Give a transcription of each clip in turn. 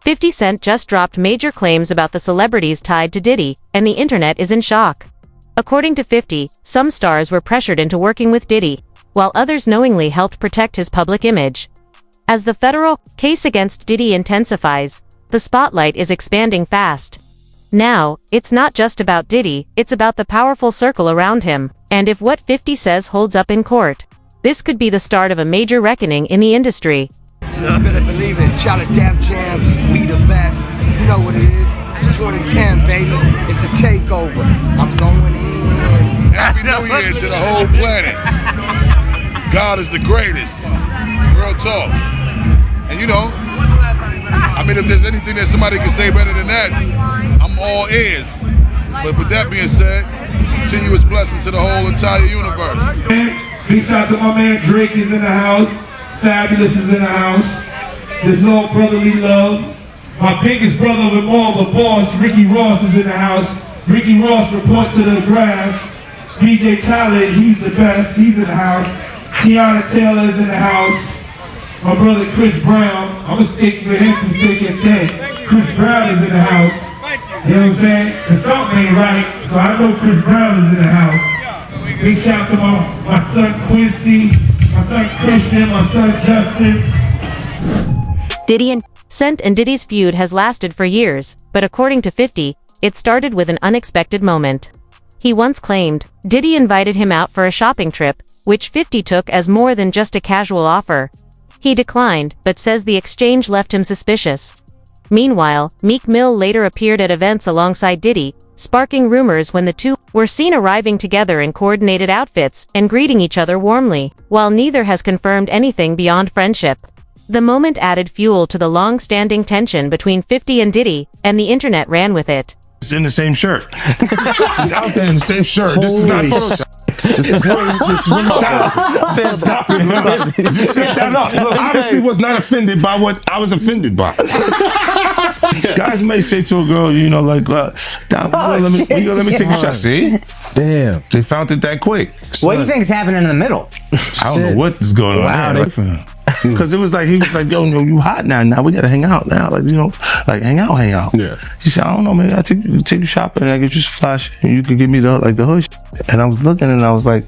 50 Cent just dropped major claims about the celebrities tied to Diddy, and the internet is in shock. According to 50, some stars were pressured into working with Diddy, while others knowingly helped protect his public image. As the federal case against Diddy intensifies, the spotlight is expanding fast. Now, it's not just about Diddy, it's about the powerful circle around him, and if what 50 says holds up in court, this could be the start of a major reckoning in the industry. You better believe it. Shout at Def Jam, we the best. You know what it is. It's 2010, baby. It's the takeover. I'm going in. Happy New Year to the whole planet. God is the greatest. Real talk. And you know, I mean, if there's anything that somebody can say better than that, I'm all ears. But with that being said, continuous blessings to the whole entire universe. Big shout out to my man Drake is in the house. Fabulous is in the house. There's all brotherly love. My biggest brother of them all, the boss, Ricky Ross, is in the house. Ricky Ross, report to the grass. DJ Khaled, he's the best. He's in the house. Tiana Taylor is in the house. My brother Chris Brown, I'm gonna stick with him from thick and thin. Chris Brown is in the house. You know what I'm saying? The something ain't right, so I know Chris Brown is in the house. Big shout out to my son Quincy, my son Christian, my son Justin. Diddy and Cent and Diddy's feud has lasted for years, but according to 50, it started with an unexpected moment. He once claimed Diddy invited him out for a shopping trip, which 50 took as more than just a casual offer. He declined, but says the exchange left him suspicious. Meanwhile, Meek Mill later appeared at events alongside Diddy, sparking rumors when the two were seen arriving together in coordinated outfits and greeting each other warmly, while neither has confirmed anything beyond friendship. The moment added fuel to the long-standing tension between 50 and Diddy, and the internet ran with it. It's in the same shirt. It's out there in the same shirt. This is not Photoshop. This is stop it, man. You set that up. Look, obviously was not offended by what I was offended by. Guys may say to a girl, you know, like, let me take a shot. See? Damn. They found it that quick. What do you think is happening in the middle? I don't know what is going on. Wow, because it was like, he was like, yo, you hot now. Now we got to hang out now. Like, you know, like hang out. Yeah. He said, I don't know, man. I take you shopping and I get you some flash and you can give me the hood. And I was looking and I was like,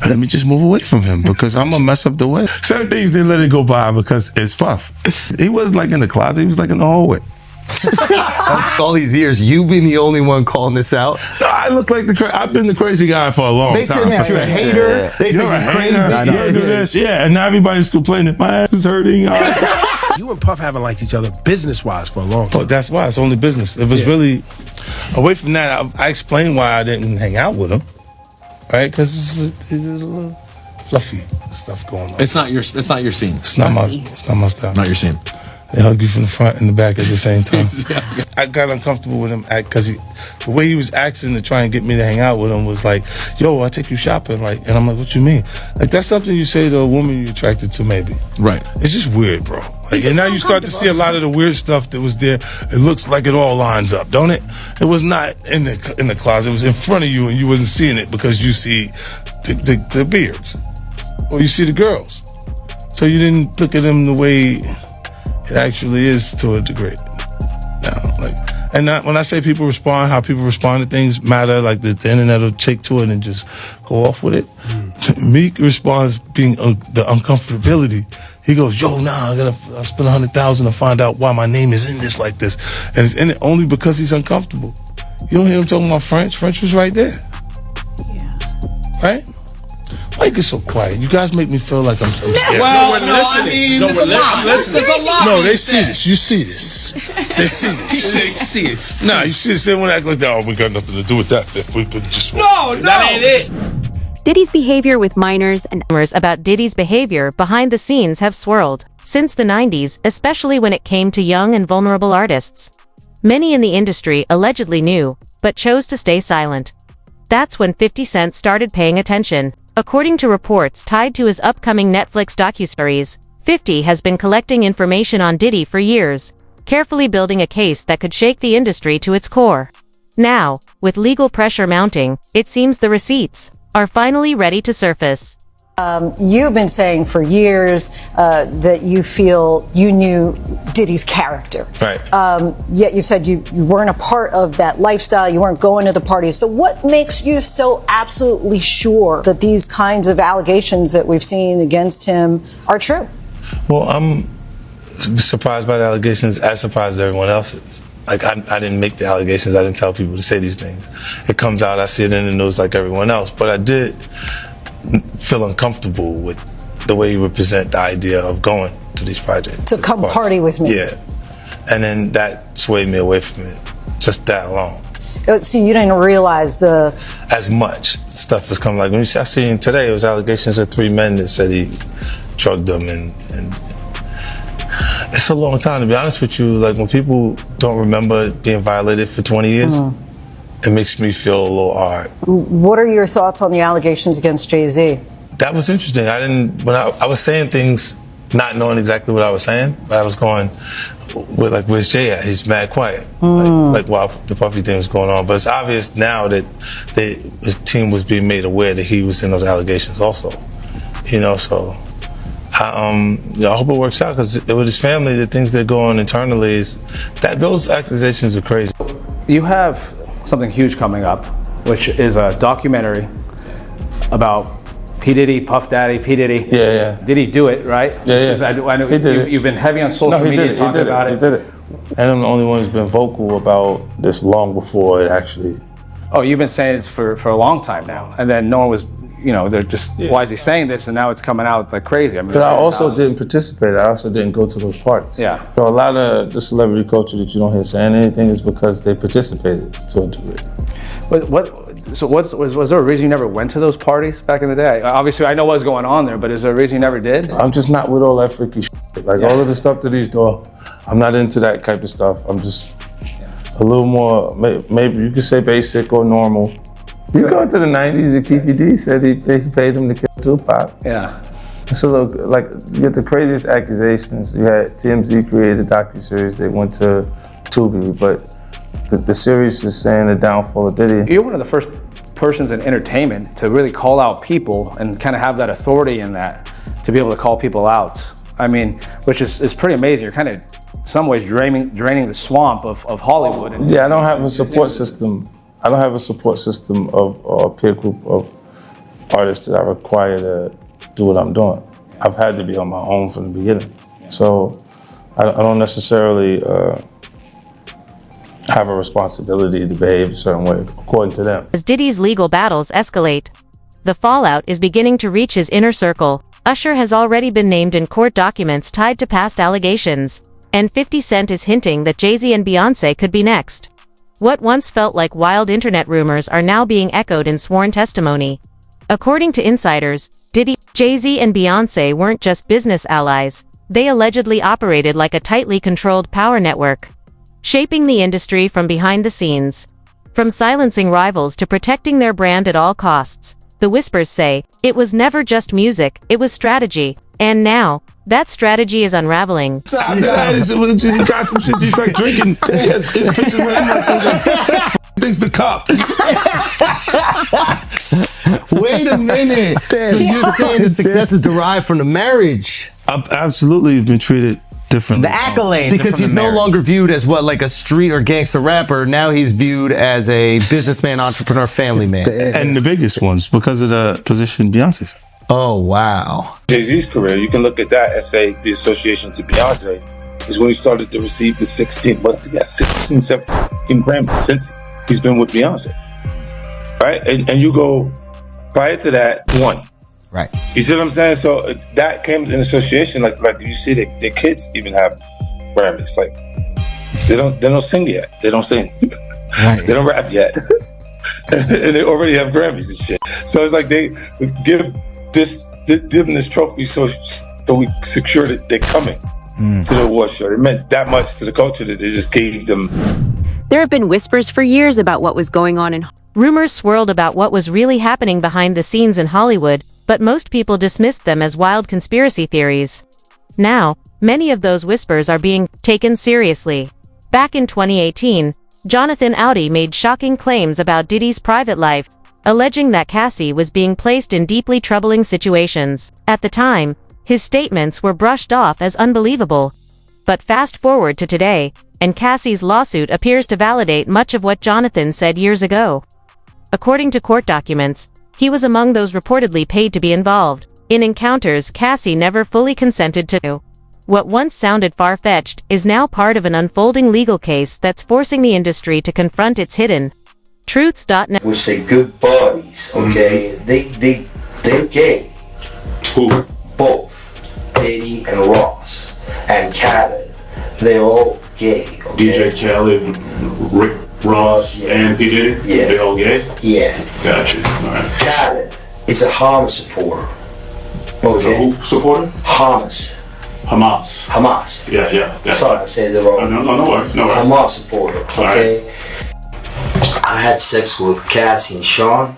let me just move away from him because I'm going to mess up the way. Certain things, they let it go by because it's puff. He wasn't like in the closet. He was like in the hallway. All these years, you being the only one calling this out. No, I look like I've been the crazy guy for a long time. They say you're a hater. They say you're crazy. You do this, yeah. And now everybody's complaining. My ass is hurting. You and Puff haven't liked each other business-wise for a long time. Oh, that's why. It's only business. It was really away from that. I explained why I didn't hang out with him, right? Because it's a little fluffy stuff going on. It's not your scene. It's not my style. Not your scene. They hug you from the front and the back at the same time. I got uncomfortable with him because the way he was acting to try and get me to hang out with him was like, yo, I'll take you shopping. Like, and I'm like, what you mean? Like, that's something you say to a woman you're attracted to, maybe. Right. It's just weird, bro. Like, and now you start to see a lot of the weird stuff that was there. It looks like it all lines up, don't it? It was not in the closet. It was in front of you and you wasn't seeing it because you see the beards. Or you see the girls. So you didn't look at them the way it actually is to a degree. Now, like, and when I say people respond, how people respond to things matter. Like the internet will take to it and just go off with it. Meek responds being the uncomfortability. He goes, "Yo, nah, I'll spend $100,000 to find out why my name is in this like this," and it's in it only because he's uncomfortable. You don't hear him talking about French. French was right there. Yeah. Right. Why you get so quiet? You guys make me feel like I'm scared. Well, no, I mean, there's a lot. There's a lot. No, they see this. You see this. They see this. They see it. Nah, you see this. They won't act like that. Oh, we got nothing to do with that. If we could just... No, that ain't it. Diddy's behavior with minors and rumors about Diddy's behavior behind the scenes have swirled since the 90s, especially when it came to young and vulnerable artists. Many in the industry allegedly knew, but chose to stay silent. That's when 50 Cent started paying attention. According to reports tied to his upcoming Netflix docuseries, 50 has been collecting information on Diddy for years, carefully building a case that could shake the industry to its core. Now, with legal pressure mounting, it seems the receipts are finally ready to surface. You've been saying for years that you feel you knew Diddy's character. Right. Yet you said you weren't a part of that lifestyle, you weren't going to the parties. So what makes you so absolutely sure that these kinds of allegations that we've seen against him are true? Well, I'm surprised by the allegations, as surprised as everyone else is. Like, I didn't make the allegations, I didn't tell people to say these things. It comes out, I see it in the news like everyone else, but I did feel uncomfortable with the way you would present the idea of going to these projects. To come party with me. Yeah. And then that swayed me away from it, just that alone. So you didn't realize as much stuff was coming. Like, when I seen today, it was allegations of 3 men that said he drugged them, and it's a long time, to be honest with you. Like, when people don't remember being violated for 20 years, it makes me feel a little hard. What are your thoughts on the allegations against Jay-Z? That was interesting. When I was saying things, not knowing exactly what I was saying, but I was going with, like, where's Jay at? He's mad quiet. Like while the Puffy thing was going on. But it's obvious now that his team was being made aware that he was in those allegations also. You know, so I hope it works out, because with his family, the things that go on internally is that those accusations are crazy. You have something huge coming up, which is a documentary about P. Diddy, Puff Daddy, P. Diddy. Yeah. Did he do it, right? I know you've been heavy on social media talking about it. He did it. And I'm the only one who's been vocal about this long before it actually. Oh, you've been saying this for a long time now. And then no one was, they're just, why is he saying this? And now it's coming out like crazy. I mean, but I also didn't participate. I also didn't go to those parties. Yeah. So a lot of the celebrity culture that you don't hear saying anything is because they participated to a degree. But was there a reason you never went to those parties back in the day? Obviously, I know what was going on there, but is there a reason you never did? I'm just not with all that freaky shit. Like, all of the stuff that he's doing, I'm not into that type of stuff. I'm just a little more, maybe you could say basic or normal. You go into the 90s, and Keefe D said he paid him to kill Tupac. Yeah. So look, like, you get the craziest accusations. You had TMZ created a docuseries, they went to Tubi, but the series is saying the downfall of Diddy. You're one of the first persons in entertainment to really call out people and kind of have that authority in that, to be able to call people out. I mean, which is pretty amazing. You're kind of, in some ways, draining the swamp of Hollywood. Yeah, I don't have a support system. I don't have a support system of a peer group of artists that I require to do what I'm doing. I've had to be on my own from the beginning. So I don't necessarily have a responsibility to behave a certain way, according to them. As Diddy's legal battles escalate, the fallout is beginning to reach his inner circle. Usher has already been named in court documents tied to past allegations, and 50 Cent is hinting that Jay-Z and Beyoncé could be next. What once felt like wild internet rumors are now being echoed in sworn testimony. According to insiders, Diddy, Jay-Z and Beyoncé weren't just business allies, they allegedly operated like a tightly controlled power network, shaping the industry from behind the scenes. From silencing rivals to protecting their brand at all costs, the whispers say, it was never just music, it was strategy. And now, that strategy is unraveling. He got them shits, he's like drinking. His pictures with him like, thinks the cop. Wait a minute. So you're saying the success is derived from the marriage? I've absolutely been treated differently. The accolades. Because he's no longer viewed as like a street or gangster rapper. Now he's viewed as a businessman, entrepreneur, family man. And the biggest ones, because of the position Beyonce's. Oh, wow. Jay-Z's career, you can look at that and say the association to Beyonce is when he started to receive the 16, 17 Grammys since he's been with Beyonce. Right? And you go, prior to that, 1. Right. You see what I'm saying? So that came in association, like you see their kids even have Grammys. Like, they don't sing yet. They don't sing. Right. They don't rap yet. And they already have Grammys and shit. So it's like they give them this trophy so we secure that they're coming to the award show. It meant that much to the culture that they just gave them. There have been whispers for years about what was going on in Rumors swirled about what was really happening behind the scenes in Hollywood, but most people dismissed them as wild conspiracy theories. Now, many of those whispers are being taken seriously. Back in 2018, Jonathan Audi made shocking claims about Diddy's private life, alleging that Cassie was being placed in deeply troubling situations. At the time, his statements were brushed off as unbelievable. But fast forward to today, and Cassie's lawsuit appears to validate much of what Jonathan said years ago. According to court documents, he was among those reportedly paid to be involved in encounters Cassie never fully consented to. What once sounded far-fetched is now part of an unfolding legal case that's forcing the industry to confront its hidden truths.net. We say good buddies, okay? They're gay. Who? Both. Diddy and Ross. And Khaled. They're all gay, okay? DJ Khaled, Rick Ross, and P. Diddy? Yeah. They all gay? Yeah. Gotcha. All right. Khaled is a Hamas supporter. Okay? Who supporter? Hamas. Yeah. Gotcha. Sorry, I said it wrong. No worries. Hamas supporter, okay? I had sex with Cassie and Sean.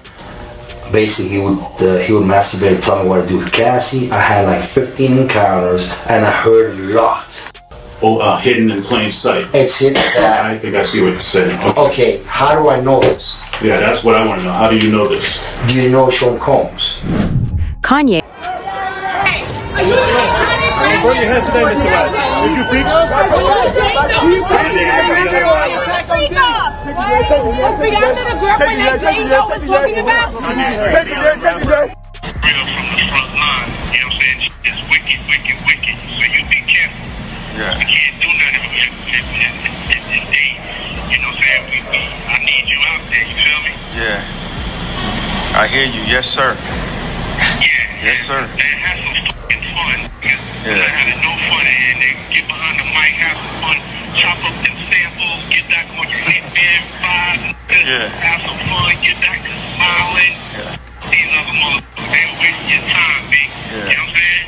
Basically, he would masturbate and tell me what to do with Cassie. I had like 15 encounters, and I heard a lot. Oh, hidden in plain sight. It's hidden. I think I see what you're saying. Okay, how do I know this? Yeah, that's what I want to know. How do you know this? Do you know Sean Combs? Kanye. Bring your hands today, Mr. West. Did you speak? I hear you. Yes, sir. Yes, sir. And have some fucking fun. I had no fun and then get behind the mic, have some fun, chop up them samples, get back on your feet, man, have some fun, get back to smiling. These other motherfuckers, they wasting your time, big. You know what I'm saying?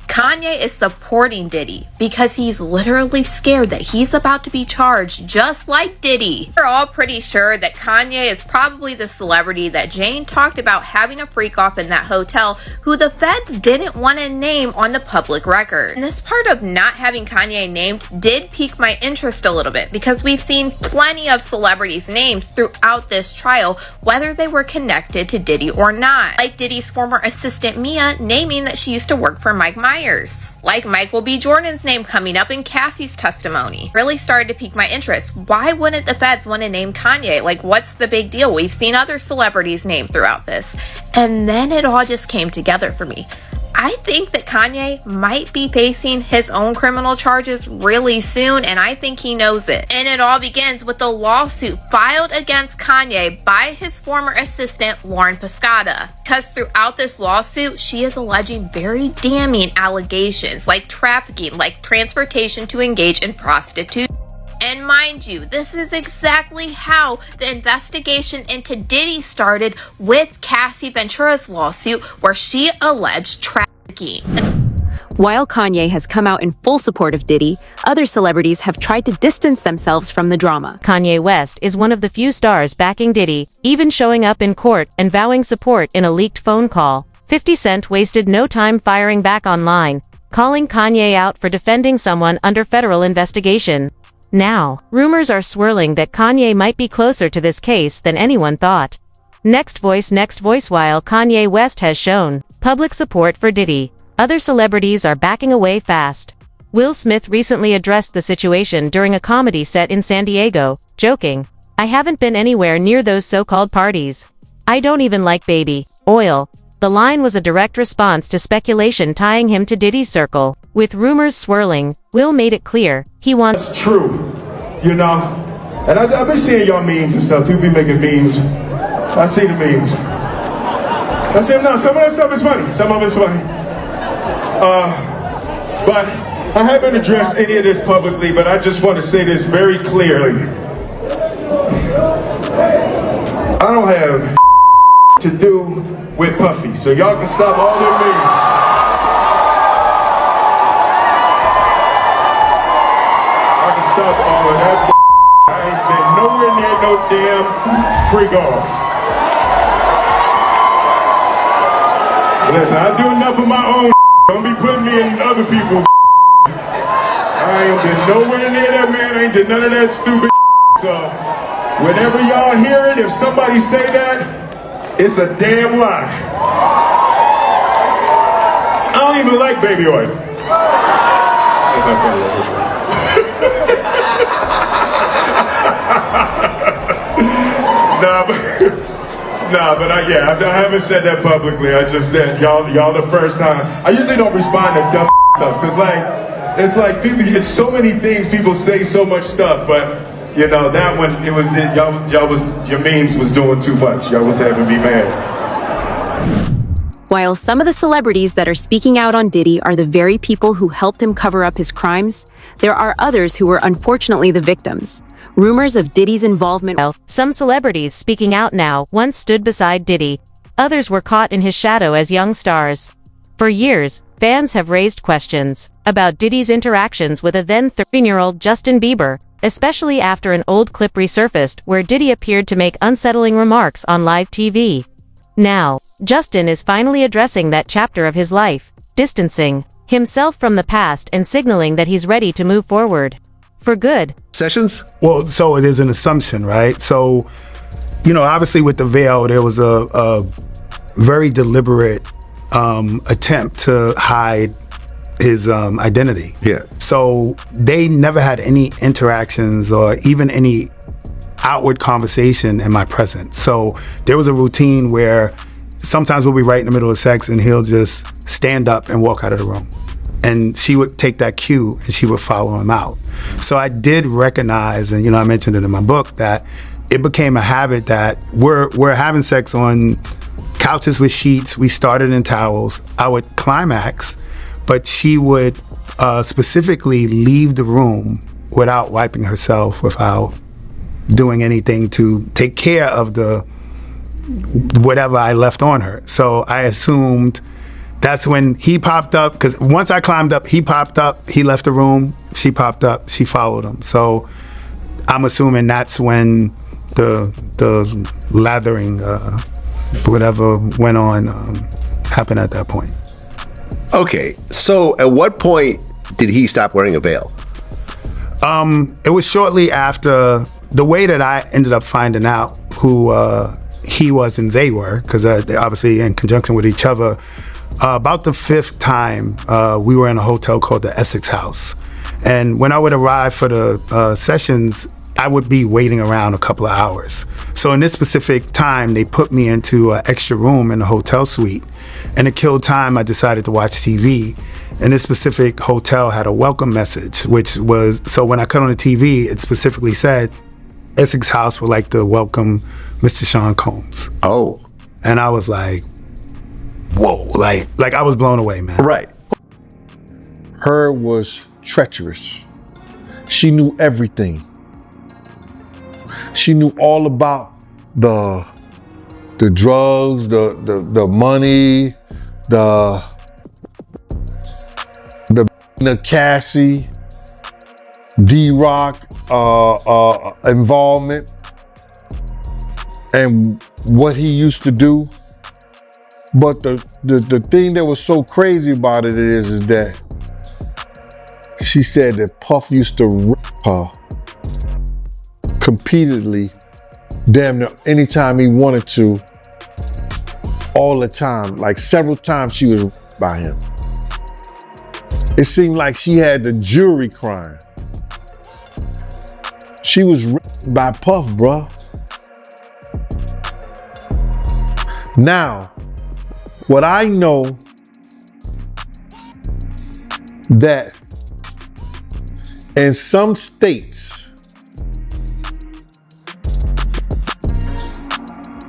Kanye is supporting Diddy because he's literally scared that he's about to be charged just like Diddy. We're all pretty sure that Kanye is probably the celebrity that Jane talked about having a freak off in that hotel who the feds didn't want to name on the public record. And this part of not having Kanye named did pique my interest a little bit because we've seen plenty of celebrities' names throughout this trial, whether they were connected to Diddy or not. Like Diddy's former assistant Mia naming that she used to work for Mike Myers. Like Michael B. Jordan's name coming up in Cassie's testimony. Really started to pique my interest. Why wouldn't the feds want to name Kanye? Like, what's the big deal? We've seen other celebrities named throughout this. And then it all just came together for me. I think that Kanye might be facing his own criminal charges really soon, and I think he knows it. And it all begins with the lawsuit filed against Kanye by his former assistant, Lauren Piscata. Because throughout this lawsuit, she is alleging very damning allegations like trafficking, like transportation to engage in prostitution. And mind you, this is exactly how the investigation into Diddy started with Cassie Ventura's lawsuit, where she alleged trafficking. While Kanye has come out in full support of Diddy, other celebrities have tried to distance themselves from the drama. Kanye West is one of the few stars backing Diddy, even showing up in court and vowing support in a leaked phone call. 50 Cent wasted no time firing back online, calling Kanye out for defending someone under federal investigation. Now, rumors are swirling that Kanye might be closer to this case than anyone thought. Next voice. While Kanye West has shown public support for Diddy, other celebrities are backing away fast. Will Smith recently addressed the situation during a comedy set in San Diego, joking, "I haven't been anywhere near those so-called parties. I don't even like baby oil." The line was a direct response to speculation tying him to Diddy's circle. With rumors swirling, Will made it clear he wants... That's true, you know? And I've been seeing y'all memes and stuff. People be making memes. I see the memes. I see them now. Some of that stuff is funny. Some of it's funny. But I haven't addressed any of this publicly, but I just want to say this very clearly. I don't have to do with Puffy, so y'all can stop all their memes. I can stop all of that. I ain't been nowhere near no damn freak off. Listen, I do enough of my own. Don't be putting me in other people's. I ain't been nowhere near that man. I ain't did none of that stupid. So whenever y'all hear it, if somebody say that, It's a damn lie. I don't even like baby oil. But I haven't said that publicly. I just said y'all the first time. I usually don't respond to dumb stuff because it's like people get so many things. People say so much stuff, but you know that one it was your memes was doing too much. Y'all was having me mad. While some of the celebrities that are speaking out on Diddy are the very people who helped him cover up his crimes, there are others who were unfortunately the victims. Rumors of Diddy's involvement. Some celebrities speaking out now once stood beside Diddy. Others were caught in his shadow as young stars. For years, fans have raised questions about Diddy's interactions with a then 13-year-old Justin Bieber, especially after an old clip resurfaced where Diddy appeared to make unsettling remarks on live TV. Now, Justin is finally addressing that chapter of his life, distancing himself from the past and signaling that he's ready to move forward. For good. Sessions? Well, so it is an assumption, right? So, you know, obviously with the veil, there was a very deliberate attempt to hide his identity. Yeah. So they never had any interactions or even any outward conversation in my presence. So there was a routine where sometimes we'll be right in the middle of sex and he'll just stand up and walk out of the room. And she would take that cue and she would follow him out. So I did recognize, and you know, I mentioned it in my book, that it became a habit that we're having sex on couches with sheets. We started in towels. I would climax, but she would specifically leave the room without wiping herself, without doing anything to take care of the whatever I left on her. So I assumed that's when he popped up, because once I climbed up, he popped up, he left the room, she popped up, she followed him. So I'm assuming that's when the lathering, whatever went on, happened at that point. Okay, so at what point did he stop wearing a veil? It was shortly after. The way that I ended up finding out who he was and they were, because they're obviously in conjunction with each other, about the fifth time, we were in a hotel called the Essex House. And when I would arrive for the sessions, I would be waiting around a couple of hours. So in this specific time, they put me into an extra room in the hotel suite. And to kill time, I decided to watch TV. And this specific hotel had a welcome message, which was, so when I cut on the TV, it specifically said, Essex House would like to welcome Mr. Sean Combs. Oh. And I was like, whoa, like I was blown away, man. Right. Her was treacherous. She knew everything. She knew all about the drugs, the money, the Cassie, D-Rock involvement, and what he used to do. But the thing that was so crazy about it is that she said that Puff used to rip her repeatedly, damn near anytime he wanted to, all the time. Like several times she was ripped by him. It seemed like she had the jury crying. She was ripped by Puff, bruh. Now, what I know that in some states,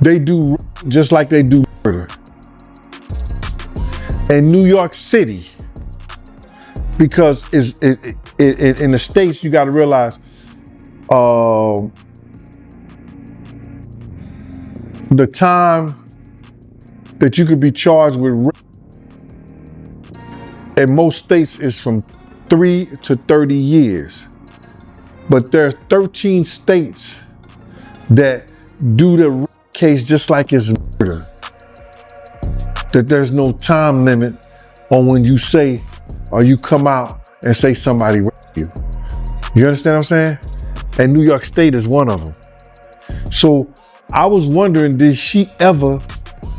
they do just like they do murder. In New York City, because in the States, you gotta realize the time that you could be charged with rape in most states is from 3 to 30 years. But there are 13 states that do the rape case just like it's murder. That there's no time limit on when you say or you come out and say somebody raped you. You understand what I'm saying? And New York State is one of them. So I was wondering, did she ever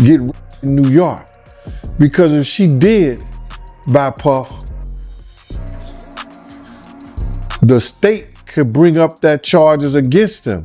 get in New York. Because if she did by Puff, the state could bring up that charges against him.